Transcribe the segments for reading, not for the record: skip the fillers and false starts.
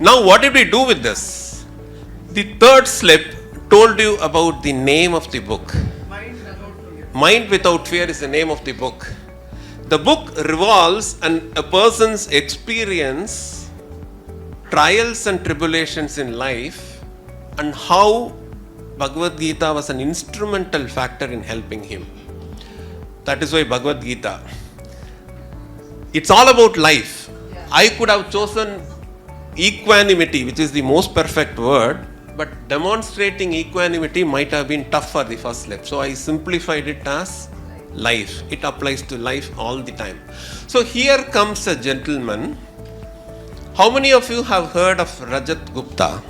Now, what did we do with this? The third slip told you about the name of the book. Mind Without Fear is the name of the book. The book revolves on a person's experience, trials and tribulations in life, and how Bhagavad Gita was an instrumental factor in helping him. That is why Bhagavad Gita. It's all about life. I could have chosen equanimity, which is the most perfect word, but demonstrating equanimity might have been tough for the first slip. So I simplified it as life. It applies to life all the time. So here comes a gentleman. How many of you have heard of Rajat Gupta?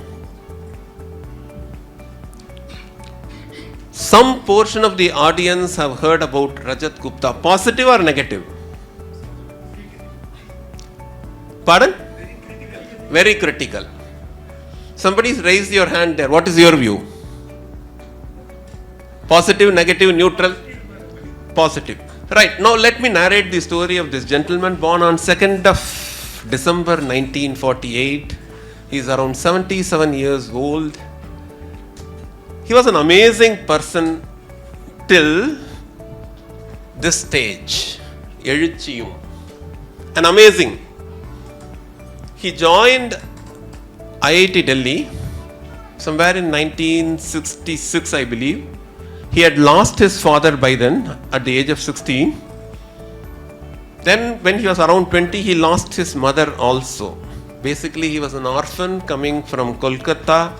Some portion of the audience have heard about Rajat Gupta. Positive or negative? Pardon? Very critical. Somebody's raised your hand there. What is your view? Positive, negative, neutral? Positive. Right. Now let me narrate the story of this gentleman born on 2nd of December 1948. He is around 77 years old. He was an amazing person till this stage. Eluchiyum. An amazing. He joined IIT Delhi somewhere in 1966, I believe. He had lost his father by then at the age of 16. Then when he was around 20, he lost his mother also. Basically, he was an orphan coming from Kolkata,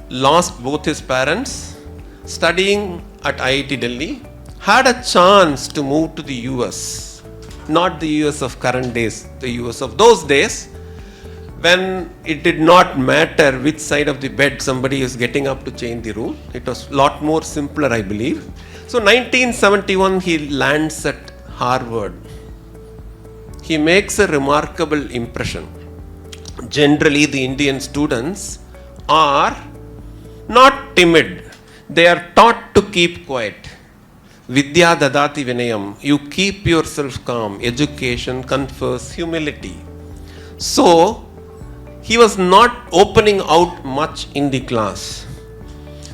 lost both his parents, studying at IIT Delhi, had a chance to move to the US. Not the US of current days, the US of those days, when it did not matter which side of the bed somebody is getting up to change the rule. It was a lot more simpler, I believe. So 1971, he lands at Harvard. He makes a remarkable impression. Generally, the Indian students are not timid. They are taught to keep quiet. Vidya dadati vinayam. You keep yourself calm. Education confers humility. So, he was not opening out much in the class.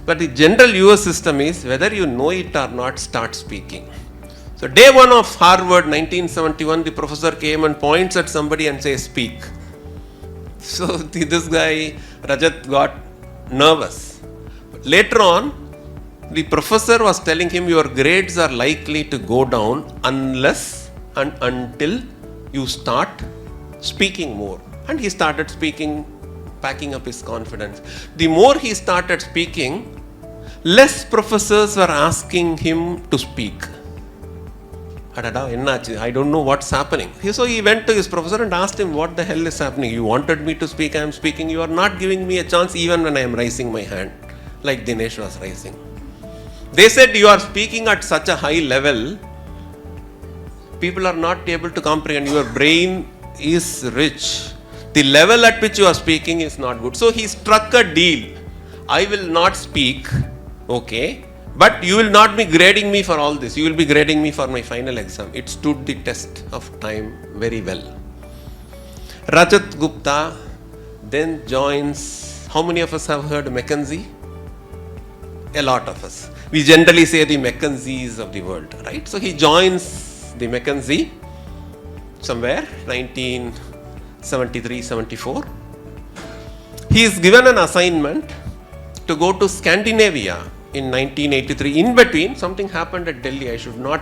But the general US system is, whether you know it or not, start speaking. So day one of Harvard, 1971, the professor came and points at somebody and says, speak. So this guy, Rajat, got nervous. But later on, the professor was telling him, your grades are likely to go down unless and until you start speaking more. And he started speaking, packing up his confidence. The more he started speaking, less professors were asking him to speak. I don't know what's happening. So he went to his professor and asked him, what the hell is happening? You wanted me to speak, I am speaking. You are not giving me a chance even when I am raising my hand, like Dinesh was raising. They said, you are speaking at such a high level, people are not able to comprehend. Your brain is rich. The level at which you are speaking is not good. So he struck a deal. I will not speak, okay, but you will not be grading me for all this. You will be grading me for my final exam. It stood the test of time very well. Rajat Gupta then joins, how many of us have heard McKinsey? A lot of us. We generally say the McKinseys of the world, right? So he joins the McKinsey somewhere, 1973-74. He is given an assignment to go to Scandinavia in 1983. In between, something happened at Delhi. I should not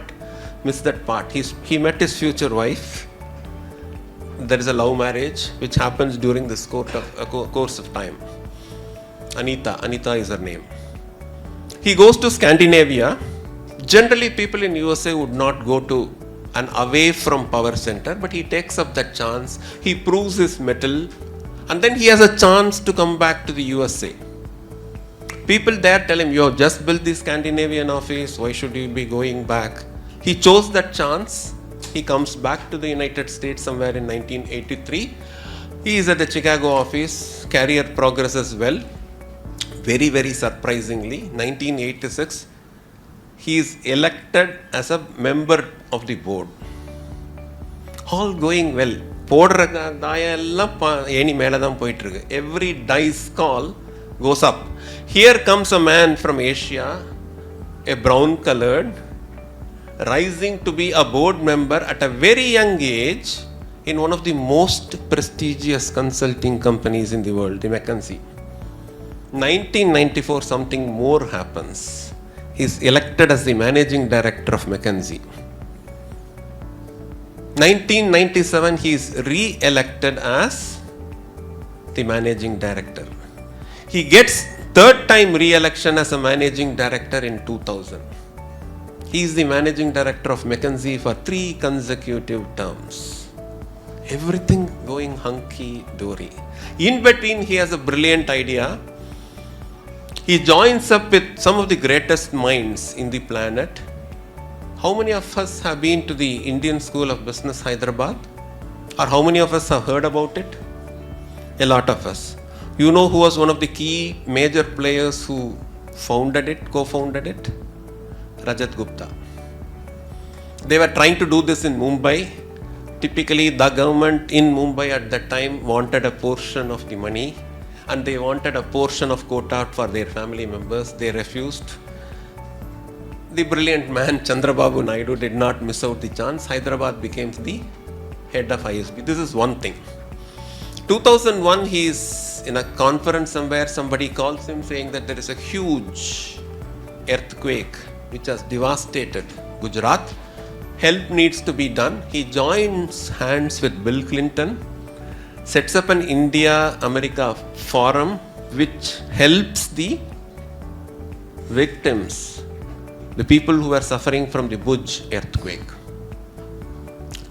miss that part. He met his future wife. There is a love marriage which happens during this course of time. Anita is her name. He goes to Scandinavia. Generally, people in USA would not go to and away from power center, but he takes up that chance. He proves his mettle, and then he has a chance to come back to the USA. People there tell him, you have just built the Scandinavian office, why should you be going back? He chose that chance. He comes back to the United States somewhere in 1983. He is at the Chicago office. Career progresses well. Very, very surprisingly, 1986, he is elected as a member of the board. All going well. போடுற தாயம் எல்லாம் ஏணி மேலே தான் போயிட்டுருக்கு. Every dice கால் goes up. Here comes a man from Asia, a brown colored, rising to be a board member at a very young age in one of the most prestigious consulting companies in the world, the McKinsey. 1994 something more happens. He is elected as the managing director of McKinsey. 1997 he is re-elected as the managing director. He gets third time re-election as a managing director in 2000. He is the managing director of McKinsey for 3 consecutive terms. Everything going hunky-dory. In between he has a brilliant idea. He joins up with some of the greatest minds in the planet. How many of us have been to the Indian School of Business, Hyderabad? Or how many of us have heard about it? A lot of us. You know who was one of the key major players who founded it, co-founded it? Rajat Gupta. They were trying to do this in Mumbai. Typically, the government in Mumbai at that time wanted a portion of the money, and they wanted a portion of quota for their family members. They refused. The brilliant man Chandrababu Naidu did not miss out the chance. Hyderabad became the head of ISB. This is one thing. 2001 he is in a conference somewhere. Somebody calls him saying that there is a huge earthquake which has devastated Gujarat. Help needs to be done. He joins hands with Bill Clinton, sets up an India-America forum which helps the victims, the people who are suffering from the Bhuj earthquake.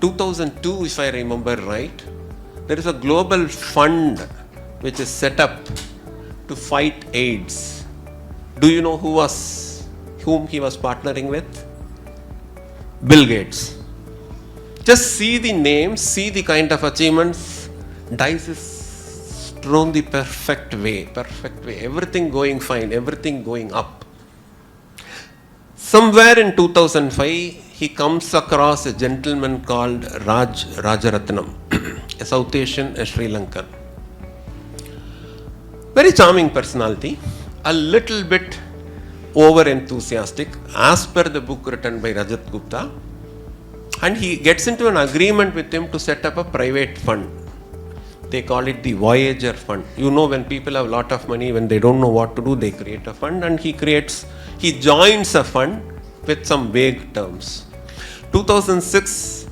2002, if I remember right, there is a global fund which is set up to fight AIDS. Do you know whom he was partnering with? Bill Gates. Just see the names, see the kind of achievements. Dice is thrown the perfect way. Everything going fine, everything going up. Somewhere in 2005, he comes across a gentleman called Rajaratnam, a South Asian, a Sri Lankan. Very charming personality, a little bit over enthusiastic as per the book written by Rajat Gupta, and he gets into an agreement with him to set up a private fund. They call it the Voyager Fund. You know, when people have a lot of money, when they don't know what to do, they create a fund, and he joins a fund with some vague terms. 2006,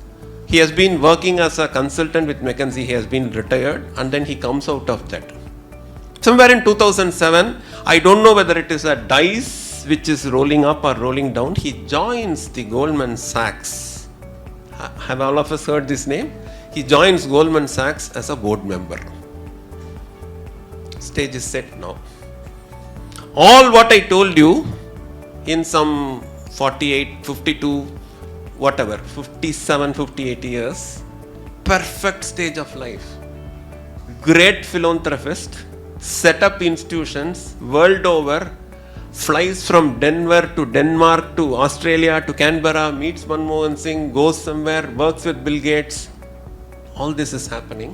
he has been working as a consultant with McKinsey. He has been retired, and then he comes out of that. Somewhere in 2007, I don't know whether it is a dice which is rolling up or rolling down, he joins the Goldman Sachs. Have all of us heard this name? He joins Goldman Sachs as a board member. Stage is set now. All what I told you in some 48, 52, whatever, 57, 58 years, perfect stage of life. Great philanthropist, set up institutions world over, flies from Denver to Denmark to Australia to Canberra, meets Manmohan Singh, goes somewhere, works with Bill Gates. All this is happening.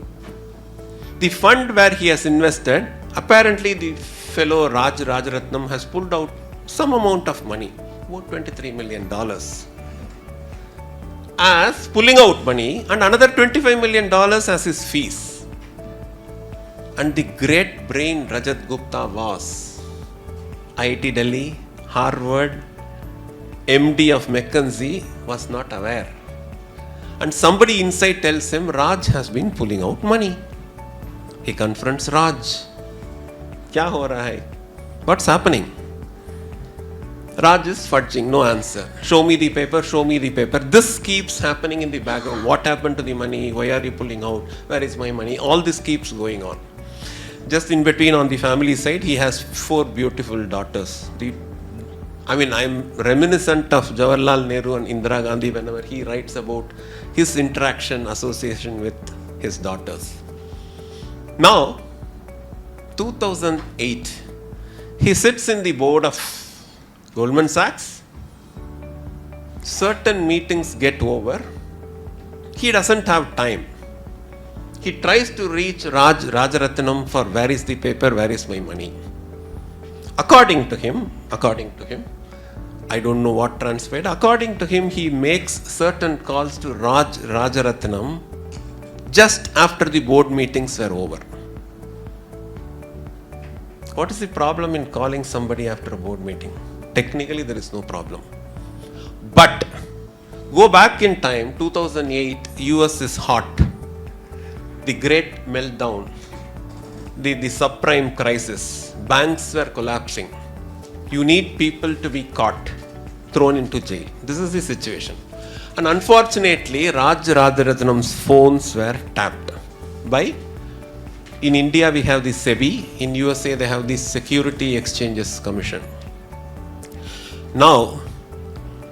The fund where he has invested, apparently the fellow Rajaratnam has pulled out some amount of money, about $23 million, as pulling out money, and another $25 million as his fees. And the great brain Rajat Gupta was IIT Delhi, Harvard, MD of McKinsey, was not aware. And somebody inside tells him Raj has been pulling out money. He confronts Raj. Kya ho raha hai? What's happening? Raj is fudging, no answer. Show me the paper, show me the paper. This keeps happening in the background. What happened to the money? Why are you pulling out? Where is my money? All this keeps going on. Just in between, on the family side, he has 4 beautiful daughters. I'm reminiscent of Jawaharlal Nehru and Indira Gandhi whenever he writes about his interaction, association with his daughters. Now, 2008, he sits in the board of Goldman Sachs. Certain meetings get over. He doesn't have time. He tries to reach Rajaratnam for where is the paper, where is my money. According to him, I don't know what transpired. According to him, he makes certain calls to Rajaratnam just after the board meetings were over. What is the problem in calling somebody after a board meeting? Technically, there is no problem. But go back in time, 2008, US is hot. The great meltdown, the subprime crisis, banks were collapsing. You need people to be caught, thrown into jail. This is the situation. And unfortunately, Rajaratnam's phones were tapped by, in India we have the SEBI, in USA they have the Security Exchanges Commission. Now,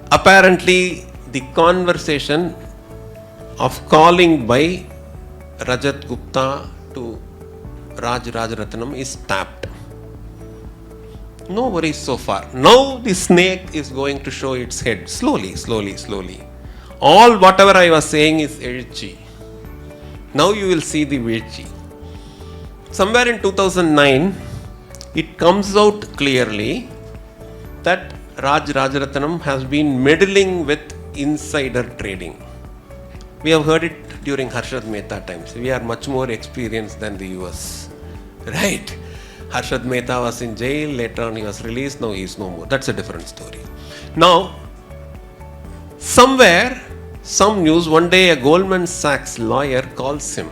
apparently the conversation of calling by Rajat Gupta to Rajaratnam is tapped. No worries so far. Now the snake is going to show its head slowly. All whatever I was saying is Elchi. Now you will see the Vilchi. Somewhere in 2009, it comes out clearly that Rajaratnam has been meddling with insider trading. We have heard it during Harshad Mehta times. We are much more experienced than the US. Right? Harshad Mehta was in jail, later on he was released, now he is no more. That's a different story. Now, somewhere, some news, one day a Goldman Sachs lawyer calls him.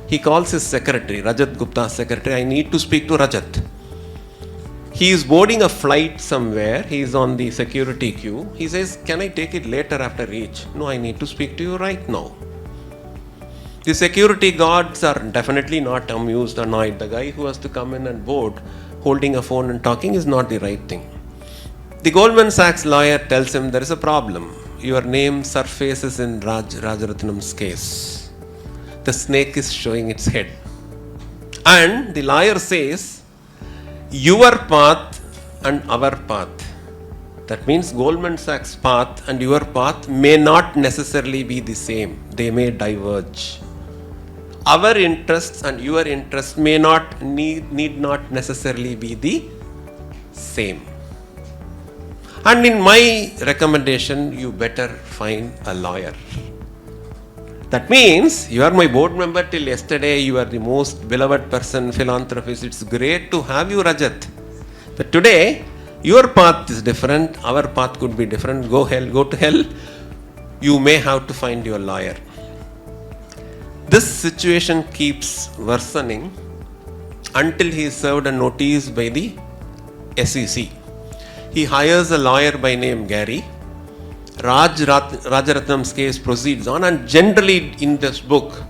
He calls his secretary, Rajat Gupta's secretary, I need to speak to Rajat. He is boarding a flight somewhere, he is on the security queue. He says, can I take it later after reach? No, I need to speak to you right now. The security guards are definitely not amused, annoyed. The guy who has to come in and board, holding a phone and talking is not the right thing. The Goldman Sachs lawyer tells him there is a problem. Your name surfaces in Rajaratnam's case. The snake is showing its head. And the lawyer says, your path and our path. That means Goldman Sachs' path and your path may not necessarily be the same. They may diverge. Our interests and your interests may not need not necessarily be the same. And in my recommendation, you better find a lawyer. That means you are my board member till yesterday, you are the most beloved person, philanthropist. It's great to have you, Rajat. But today, your path is different, our path could be different. Go to hell. You may have to find your lawyer. This situation keeps worsening until he is served a notice by the SEC. He hires a lawyer by name Gary. Rajaratnam's case proceeds on, and generally in this book,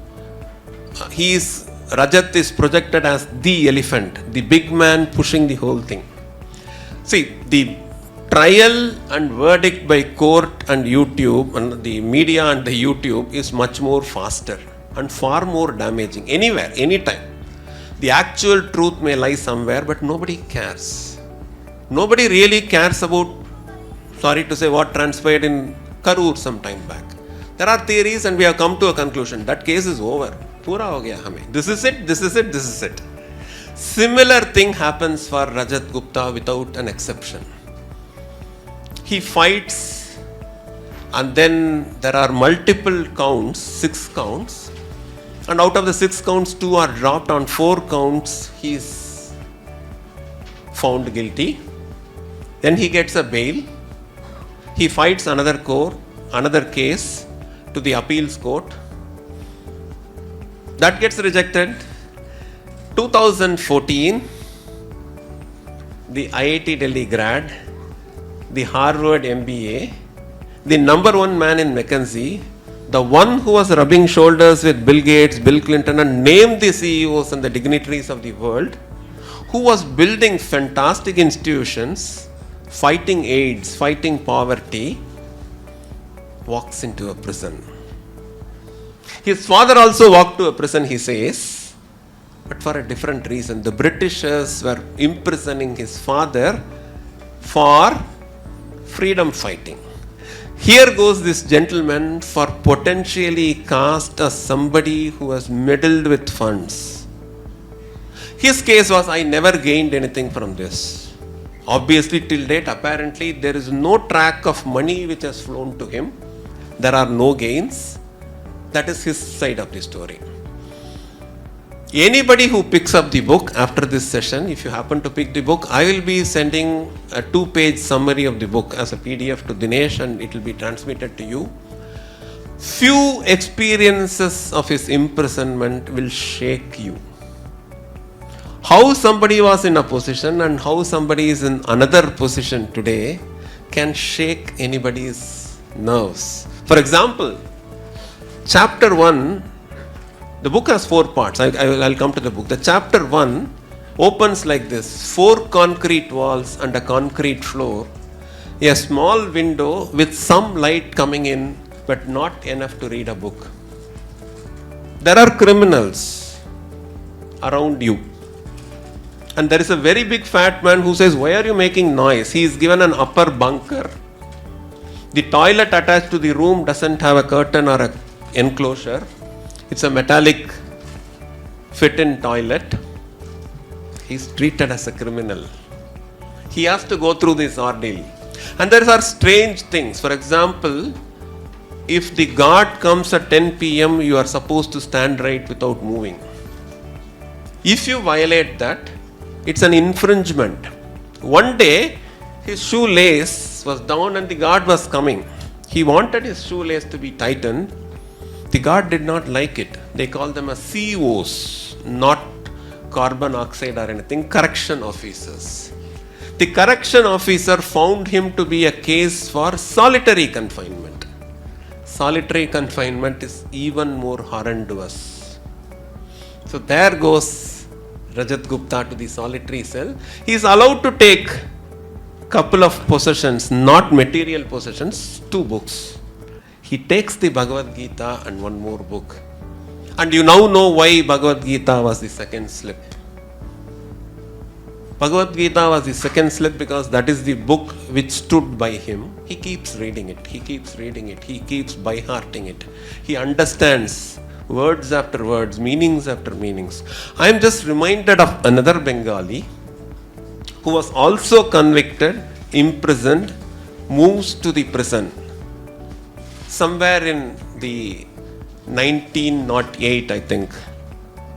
Rajat is projected as the elephant, the big man pushing the whole thing. See, the trial and verdict by court and YouTube and the media and the YouTube is much more faster and far more damaging. Anywhere, anytime. The actual truth may lie somewhere, but nobody cares. Nobody really cares about, sorry to say, what transpired in Karur some time back. There are theories and we have come to a conclusion. That case is over. Pura ho gaya hame. This is it. Similar thing happens for Rajat Gupta without an exception. He fights, and then there are multiple counts, 6 counts, and out of the 6 counts, 2 are dropped. On 4 counts, he is found guilty. Then he gets a bail. He fights another case to the appeals court. That gets rejected. 2014, the IIT Delhi grad, the Harvard MBA, the number 1 man in McKinsey, the one who was rubbing shoulders with Bill Gates, Bill Clinton, and named the CEOs and the dignitaries of the world, who was building fantastic institutions, fighting AIDS, fighting poverty, walks into a prison. His father also walked to a prison, he says, but for a different reason. The Britishers were imprisoning his father for freedom fighting. Here goes this gentleman for potentially cast as somebody who has meddled with funds. His case was, I never gained anything from this. Obviously, till date, apparently, there is no track of money which has flown to him. There are no gains. That is his side of the story. Anybody who picks up the book after this session, if you happen to pick the book, I will be sending a 2-page summary of the book as a PDF to Dinesh, and it will be transmitted to you. Few experiences of his imprisonment will shake you. How somebody was in a position and how somebody is in another position today can shake anybody's nerves. For example, chapter 1, the book has 4 parts. I'll come to the book. The chapter 1 opens like this: 4 concrete walls and a concrete floor, a small window with some light coming in, but not enough to read a book. There are criminals around you. And there is a very big fat man who says, why are you making noise? He is given an upper bunker. The toilet attached to the room doesn't have a curtain or an enclosure. It's a metallic fit-in toilet. He's treated as a criminal. He has to go through this ordeal. And there are strange things. For example, if the guard comes at 10 p.m., you are supposed to stand right without moving. If you violate that, it's an infringement. One day, his shoelace was down and the guard was coming. He wanted his shoelace to be tightened. The guard did not like it. They call them as COs, not carbon oxide or anything, correction officers. The correction officer found him to be a case for solitary confinement. Solitary confinement is even more horrendous. So there goes Rajat Gupta to the solitary cell. He is allowed to take couple of possessions, not material possessions, 2 books. He takes the Bhagavad Gita and 1 more book. And you now know why Bhagavad Gita was the second slip. Bhagavad Gita was the second slip because that is the book which stood by him. He keeps reading it. He keeps reading it. He keeps by-hearting it. He understands words after words, meanings after meanings. I am just reminded of another Bengali who was also convicted, imprisoned, moves to the prison. Somewhere in the 1908, I think.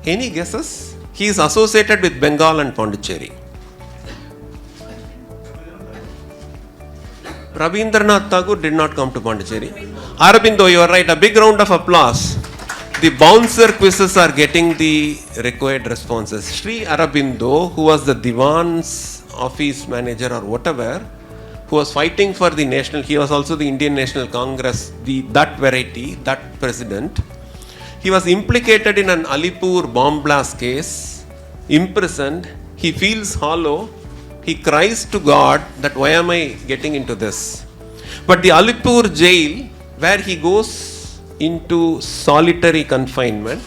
Any guesses? He is associated with Bengal and Pondicherry. Rabindranath Tagore did not come to Pondicherry. Aurobindo, you are right. A big round of applause. The bouncer quizzes are getting the required responses. Sri Aurobindo, who was the Diwan's office manager or whatever, who was fighting for the national, he was also the Indian National Congress, that variety, that president. He was implicated in an Alipur bomb blast case, imprisoned. He feels hollow. He cries to God that why am I getting into this? But the Alipur jail, where he goes into solitary confinement,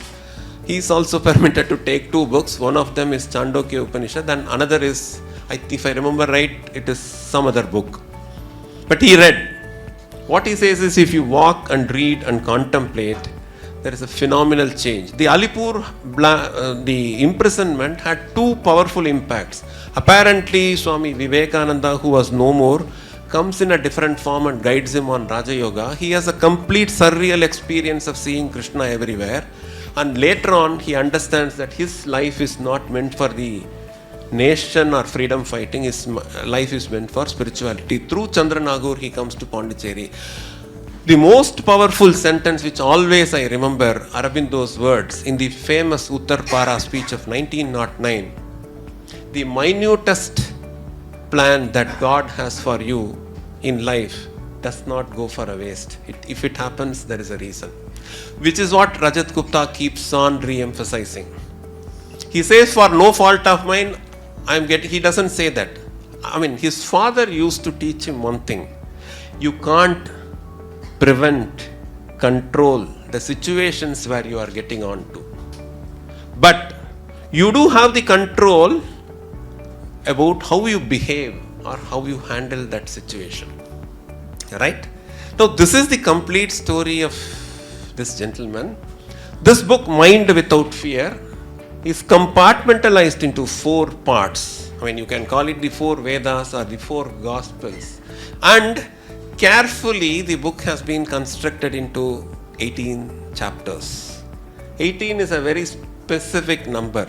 he is also permitted to take 2 books. One of them is Chandogya Upanishad and another is, if I remember right, it is some other book. But he read. What he says is, if you walk and read and contemplate, there is a phenomenal change. The Alipur, the imprisonment had 2 powerful impacts. Apparently, Swami Vivekananda, who was no more, comes in a different form and guides him on Raja Yoga. He has a complete surreal experience of seeing Krishna everywhere. And later on, he understands that his life is not meant for the nation or freedom fighting. His life is meant for spirituality. Through Chandranagur, he comes to Pondicherry. The most powerful sentence which always I remember, Aurobindo's words in the famous Uttar Para speech of 1909, the minutest plan that God has for you in life does not go for a waste. If it happens, there is a reason. Which is what Rajat Gupta keeps on re-emphasizing. He says, for no fault of mine, he doesn't say that. I mean, his father used to teach him one thing. You can't prevent, control the situations where you are getting on to. But you do have the control about how you behave or how you handle that situation. Right? Now, this is the complete story of this gentleman. This book, Mind Without Fear, is compartmentalized into 4 parts. I mean, you can call it the 4 Vedas or the 4 Gospels. And carefully, the book has been constructed into 18 chapters. 18 is a very specific number.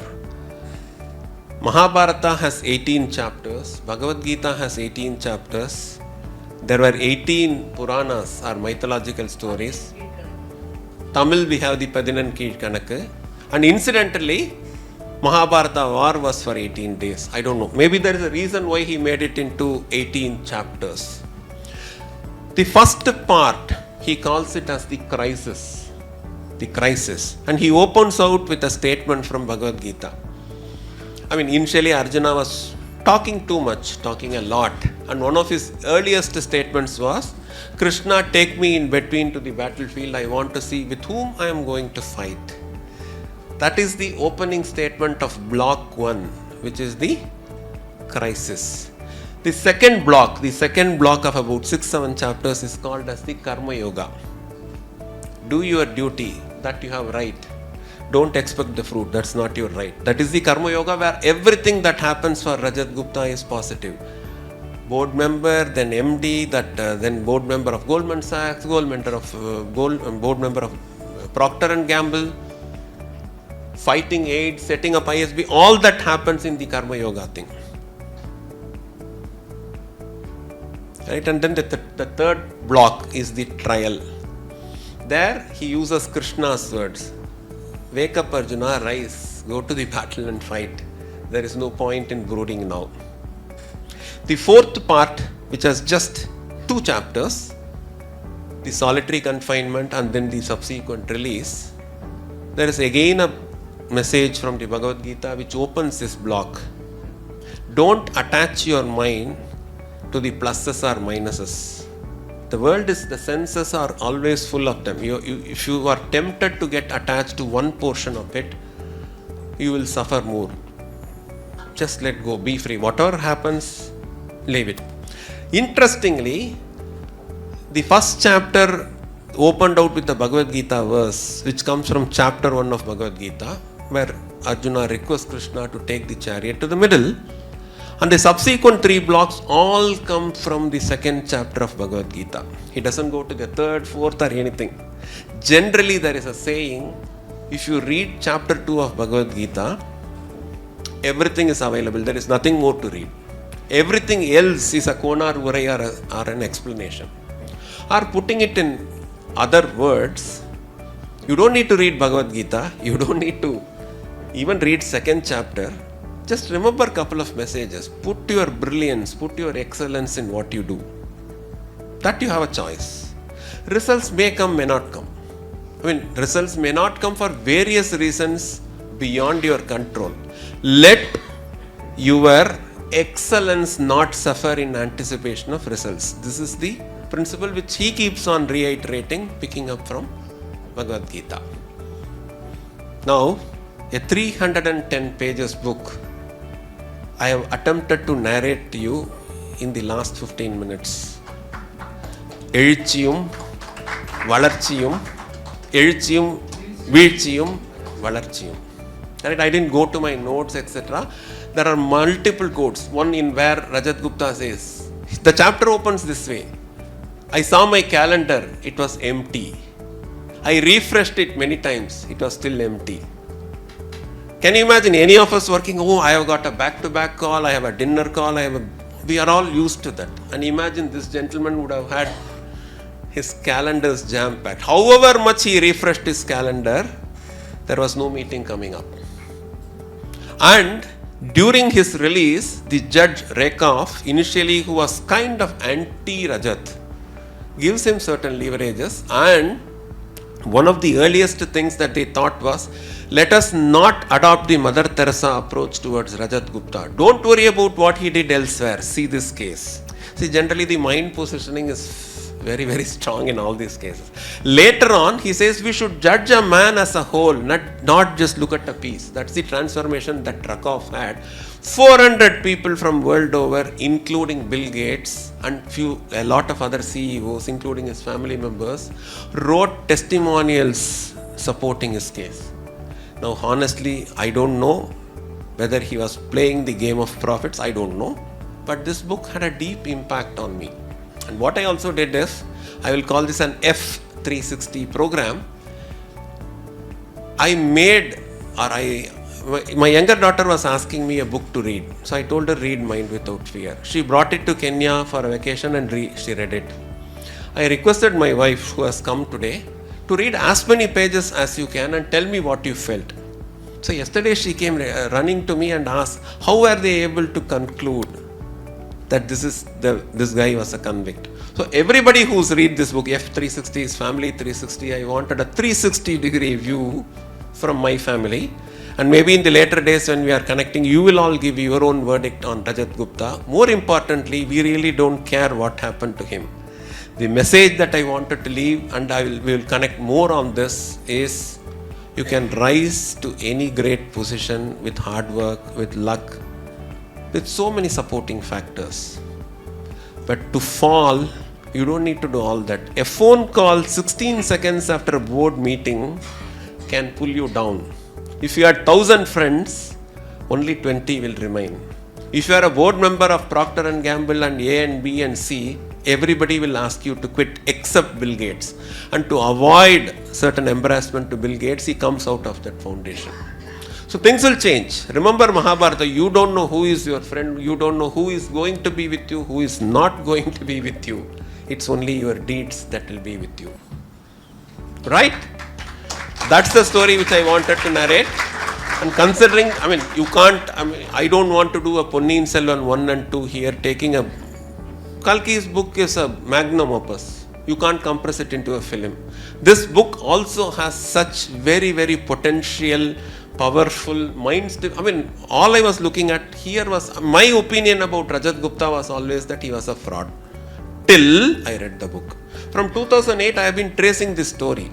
Mahabharata has 18 chapters. Bhagavad Gita has 18 chapters. There were 18 Puranas or mythological stories. Tamil we have the Padinan Keezhkanakku. And incidentally, Mahabharata war was for 18 days. I don't know. Maybe there is a reason why he made it into 18 chapters. The first part, he calls it as the crisis. The crisis. And he opens out with a statement from Bhagavad Gita. I mean, initially Arjuna was talking too much, talking a lot. And one of his earliest statements was, Krishna, take me in between to the battlefield. I want to see with whom I am going to fight. That is the opening statement of block 1, which is the crisis. The second block of about 6-7 chapters is called as the Karma Yoga. Do your duty, that you have right. Don't expect the fruit, that's not your right. That is the Karma Yoga where everything that happens for Rajat Gupta is positive. Board member, then MD, then board member of Goldman Sachs, board member of Procter and Gamble, fighting AIDS, setting up ISB, all that happens in the Karma Yoga thing. Right? And then the third block is the trial. There he uses Krishna's words. Wake up Arjuna, rise, go to the battle and fight. There is no point in brooding now. The fourth part, which has just 2 chapters, the solitary confinement and then the subsequent release, there is again a message from the Bhagavad Gita which opens this block. Don't attach your mind to the pluses or minuses. The world is, the senses are always full of them. If you are tempted to get attached to one portion of it, you will suffer more. Just let go, be free. Whatever happens, leave it. Interestingly, the first chapter opened out with the Bhagavad Gita verse, which comes from chapter 1 of Bhagavad Gita, where Arjuna requests Krishna to take the chariot to the middle. And the subsequent 3 blocks all come from the second chapter of Bhagavad Gita. He doesn't go to the third, fourth or anything. Generally, there is a saying, if you read chapter 2 of Bhagavad Gita, everything is available. There is nothing more to read. Everything else is a konar urai or an explanation. Or putting it in other words, you don't need to read Bhagavad Gita. You don't need to even read second chapter. Just remember a couple of messages. Put your brilliance, put your excellence in what you do. That you have a choice. Results may come, may not come. Results may not come for various reasons beyond your control. Let your excellence not suffer in anticipation of results. This is the principle which he keeps on reiterating, picking up from Bhagavad Gita. Now, a 310 pages book, I have attempted to narrate to you in the last 15 minutes. Ezhchiyum, Valarchiyum, Ezhchiyum, Veezhchiyum, Valarchiyum. Right? I didn't go to my notes, etc. There are multiple quotes. One in where Rajat Gupta says, the chapter opens this way. I saw my calendar, it was empty. I refreshed it many times, it was still empty. Can you imagine any of us working, I have got a back-to-back call, I have a dinner call, we are all used to that. And imagine this gentleman would have had his calendars jam-packed. However much he refreshed his calendar, there was no meeting coming up. And during his release, the judge Rekhoff, initially who was kind of anti-Rajat, gives him certain leverages, and one of the earliest things that they thought was, let us not adopt the Mother Teresa approach towards Rajat Gupta. Don't worry about what he did elsewhere. See this case. See, generally the mind positioning is very, very strong in all these cases. Later on, he says we should judge a man as a whole, not just look at a piece. That's the transformation that Rakov had. 400 people from world over, including Bill Gates and a lot of other CEOs, including his family members, wrote testimonials supporting his case. Now, honestly, I don't know whether he was playing the game of prophets, I don't know. But this book had a deep impact on me. And what I also did is, I will call this an F360 program. My younger daughter was asking me a book to read. So I told her, read Mind Without Fear. She brought it to Kenya for a vacation and she read it. I requested my wife, who has come today, to read as many pages as you can and tell me what you felt. So yesterday she came running to me and asked, how were they able to conclude that this guy was a convict? So everybody who's read this book, F360 is Family 360, I wanted a 360 degree view from my family. And maybe in the later days when we are connecting, you will all give your own verdict on Rajat Gupta. More importantly, we really don't care what happened to him. The message that I wanted to leave, and we will connect more on this, is you can rise to any great position with hard work, with luck, with so many supporting factors. But to fall, you don't need to do all that. A phone call 16 seconds after a board meeting can pull you down. If you had 1,000 friends, only 20 will remain. If you are a board member of Procter & Gamble and A and B and C, everybody will ask you to quit except Bill Gates. And to avoid certain embarrassment to Bill Gates, he comes out of that foundation. So things will change. Remember Mahabharata, you don't know who is your friend, you don't know who is going to be with you, who is not going to be with you. It's only your deeds that will be with you. Right? That's the story which I wanted to narrate. And considering, I don't want to do a Ponniyin Selvan 1 and 2 here, Kalki's book is a magnum opus. You can't compress it into a film. This book also has such very, very potential, powerful minds. All I was looking at here was, my opinion about Rajat Gupta was always that he was a fraud. Till I read the book. From 2008, I have been tracing this story.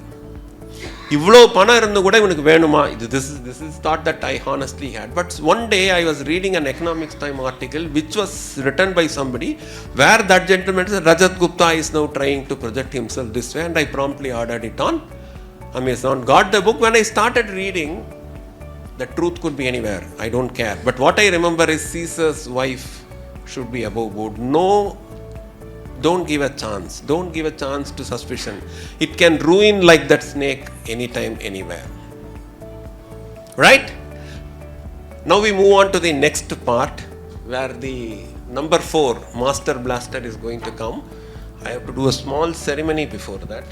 இவ்வளோ பணம் இருந்து கூட இவனுக்கு வேணுமா? This is thought that I honestly had. But one day I was reading an Economics Time article which was written by somebody where that gentleman said Rajat Gupta is now trying to project himself this way, and I promptly ordered it on Amazon. Got the book. When I started reading, the truth could be anywhere. I don't care. But what I remember is Caesar's wife should be above board. No. Don't give a chance. Don't give a chance to suspicion. It can ruin like that snake anytime, anywhere. Right? Now we move on to the next part where the number 4, Master Blaster, is going to come. I have to do a small ceremony before that.